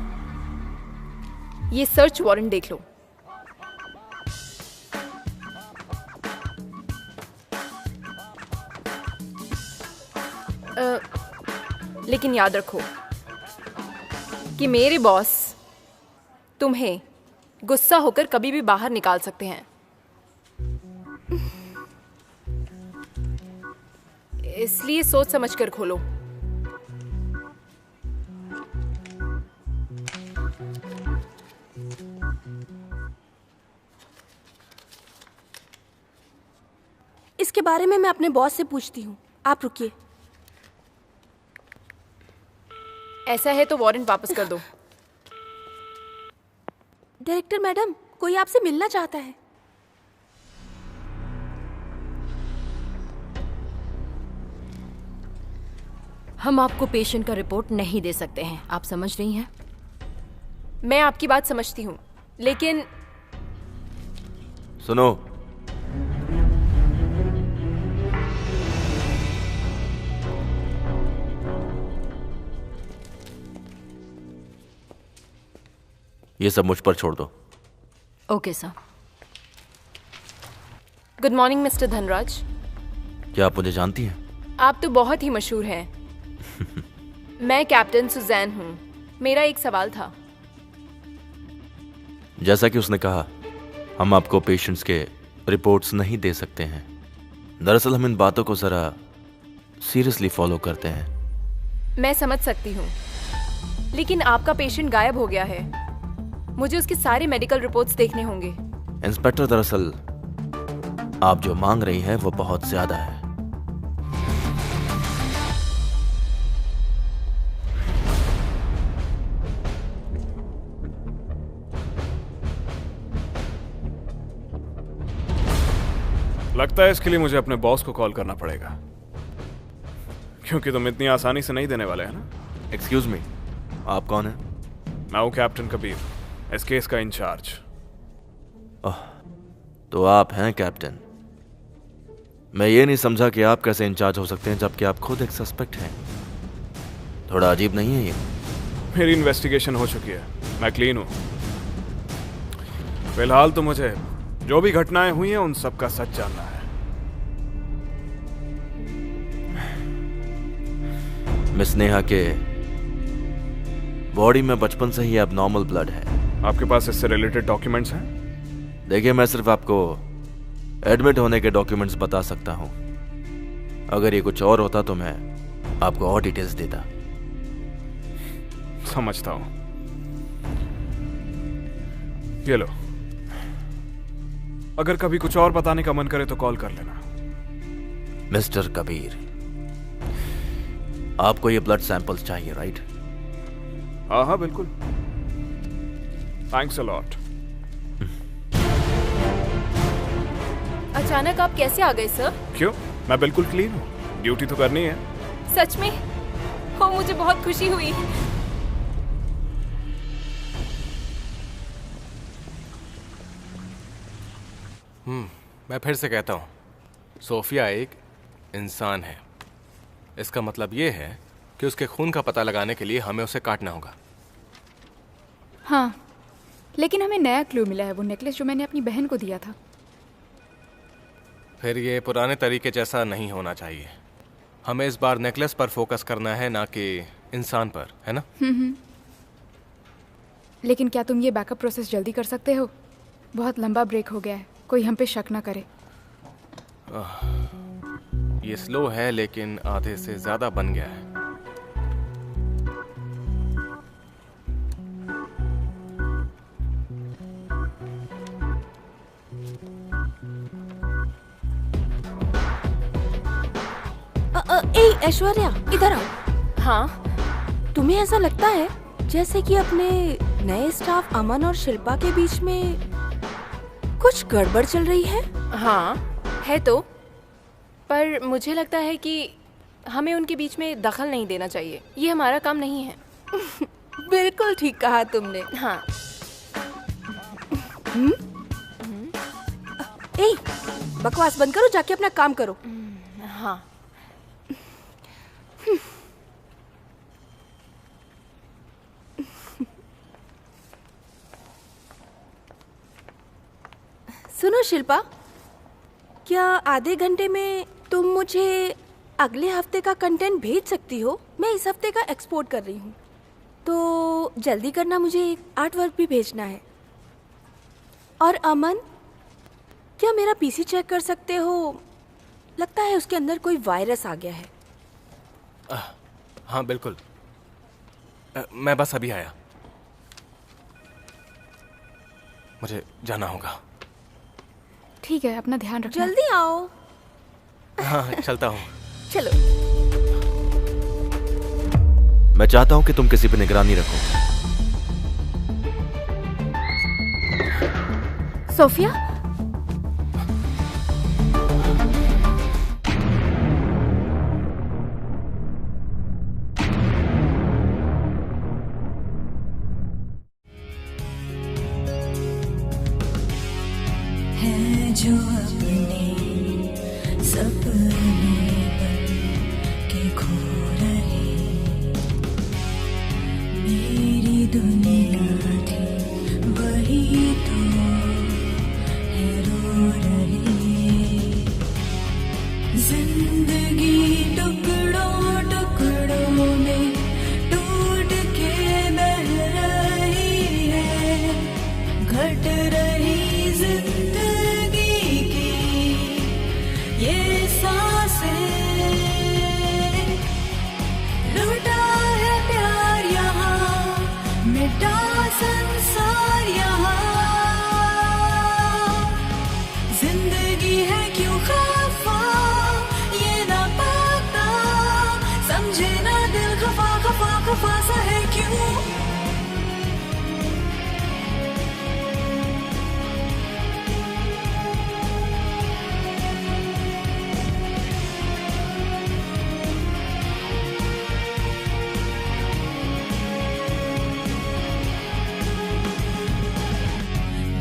Speaker 2: ये सर्च वारंट देख लो। लेकिन याद रखो कि मेरे बॉस तुम्हें गुस्सा होकर कभी भी बाहर निकाल सकते हैं। इसलिए सोच समझ कर खोलो।
Speaker 6: इसके बारे में मैं अपने बॉस से पूछती हूँ। आप रुकिए।
Speaker 2: ऐसा है तो वारंट वापस कर दो।
Speaker 6: डायरेक्टर मैडम, कोई आपसे मिलना चाहता है।
Speaker 5: हम आपको पेशेंट का रिपोर्ट नहीं दे सकते हैं, आप समझ रही हैं?
Speaker 2: मैं आपकी बात समझती हूँ, लेकिन
Speaker 8: सुनो, ये सब मुझ पर छोड़ दो।
Speaker 5: Okay sir.
Speaker 2: Good morning mister Dhanraj.
Speaker 8: क्या आप मुझे जानती हैं?
Speaker 2: आप तो बहुत ही मशहूर हैं। मैं कैप्टन सुजैन हूँ। मेरा एक सवाल था।
Speaker 8: जैसा कि उसने कहा, हम आपको पेशेंट्स के रिपोर्ट्स नहीं दे सकते हैं। दरअसल हम इन बातों को जरा सीरियसली फॉलो करते हैं।
Speaker 2: मैं समझ सकती हूँ, लेकिन आपका पेशेंट गायब हो गया है। मुझे उसके सारे मेडिकल रिपोर्ट्स देखने होंगे।
Speaker 8: इंस्पेक्टर, दरअसल आप जो मांग रही हैं वो बहुत ज्यादा है।
Speaker 4: लगता है इसके लिए मुझे अपने बॉस को कॉल करना पड़ेगा, क्योंकि तुम इतनी आसानी से नहीं देने वाले हैं ना।
Speaker 8: एक्सक्यूज मी, आप कौन हैं?
Speaker 4: मैं हूं कैप्टन कबीर, इस केस का इंचार्ज।
Speaker 8: तो आप हैं कैप्टन। मैं ये नहीं समझा कि आप कैसे इंचार्ज हो सकते हैं जबकि आप खुद एक सस्पेक्ट हैं। थोड़ा अजीब नहीं है ये?
Speaker 4: मेरी इन्वेस्टिगेशन हो चुकी है, मैं क्लीन हूं। फिलहाल तो मुझे जो भी घटनाएं हुई हैं उन सब का सच जानना है।
Speaker 8: मिस नेहा के बॉडी में बचपन से ही एबनॉर्मल ब्लड है।
Speaker 4: आपके पास इससे रिलेटेड डॉक्यूमेंट्स हैं?
Speaker 8: देखिए, मैं सिर्फ आपको एडमिट होने के डॉक्यूमेंट्स बता सकता हूं। अगर ये कुछ और होता तो मैं आपको और डिटेल्स देता।
Speaker 4: समझता हूं। ये लो, अगर कभी कुछ और बताने का मन करे तो कॉल कर लेना।
Speaker 8: मिस्टर कबीर, आपको ये ब्लड सैंपल्स चाहिए, राइट?
Speaker 4: हाँ हाँ बिल्कुल। Thanks a lot.
Speaker 2: अचानक आप कैसे आ गए सर?
Speaker 4: क्यों? मैं बिल्कुल क्लीन हूँ, ड्यूटी तो करनी है।
Speaker 2: सच में? हो, मुझे बहुत खुशी हुई।
Speaker 3: मैं फिर से कहता हूँ, सोफिया एक इंसान है। इसका मतलब ये है कि उसके खून का पता लगाने के लिए हमें उसे काटना होगा।
Speaker 11: हाँ, लेकिन हमें नया क्लू मिला है, वो नेकलेस जो मैंने अपनी बहन को दिया था।
Speaker 3: फिर ये पुराने तरीके जैसा नहीं होना चाहिए। हमें इस बार नेकलेस पर फोकस करना है, ना कि इंसान पर, है ना?
Speaker 11: लेकिन क्या तुम ये बैकअप प्रोसेस जल्दी कर सकते हो? बहुत लंबा ब्रेक हो गया है, कोई हम पे शक ना करे।
Speaker 3: ये स्लो है लेकिन आधे से ज्यादा बन गया है।
Speaker 6: ऐश्वर्या, इधर आओ।
Speaker 2: हाँ?
Speaker 6: तुम्हें ऐसा लगता है जैसे कि अपने नए स्टाफ अमन और शिल्पा के बीच में कुछ गड़बड़ चल रही है?
Speaker 2: हाँ, है तो। पर मुझे लगता है कि हमें उनके बीच में दखल नहीं देना चाहिए। ये हमारा काम नहीं है।
Speaker 6: बिल्कुल ठीक कहा तुमने।
Speaker 2: हाँ।
Speaker 6: ए, बकवास बंद करो, जाके अपना काम करो।
Speaker 2: हाँ।
Speaker 6: सुनो शिल्पा, क्या आधे घंटे में तुम मुझे अगले हफ्ते का कंटेंट भेज सकती हो? मैं इस हफ्ते का एक्सपोर्ट कर रही हूँ, तो जल्दी करना, मुझे एक आर्ट वर्क भी भेजना है। और अमन, क्या मेरा पीसी चेक कर सकते हो? लगता है उसके अंदर कोई वायरस आ गया है।
Speaker 3: हाँ बिल्कुल, मैं बस अभी आया, मुझे जाना होगा।
Speaker 11: ठीक है, अपना ध्यान रखना।
Speaker 6: जल्दी आओ।
Speaker 3: हाँ, चलता हूँ।
Speaker 6: चलो।
Speaker 8: मैं चाहता हूँ कि तुम किसी पे निगरानी रखो।
Speaker 11: सोफिया?
Speaker 14: है जो अपने सपने बन के खो रहे, मेरी दुनिया थी वही तो है रो रहे। जिंदगी टुकड़ों टुकड़ों में टूट के बह रही है, घट रही जिंदगी की ये सांसें। लूटा है प्यार यहाँ, मिटा संसार यहाँ, जिंदगी है क्यों खफा ये ना पता, समझे ना दिल खफा खफा खफा सा है क्यों।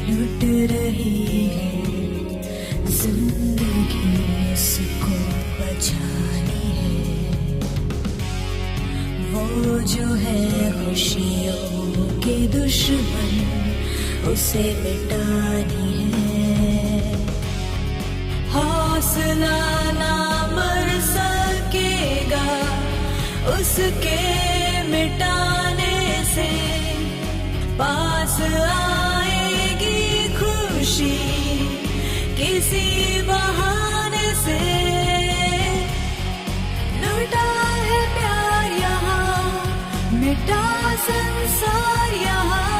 Speaker 14: लुट रही है जिंदगी उसको बचानी है, वो जो है खुशियों के दुश्मन उसे मिटानी है। हौसला ना मर सकेगा उसके मिटाने से, पास आएगी खुशी किसी बहाने से। लुटा है प्यार यहाँ, मिटा संसार यहाँ,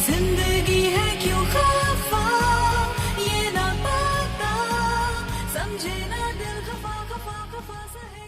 Speaker 14: जिंदगी है क्यों खफा ये ना पता, समझे ना दिल खफा खफा खफा सहे।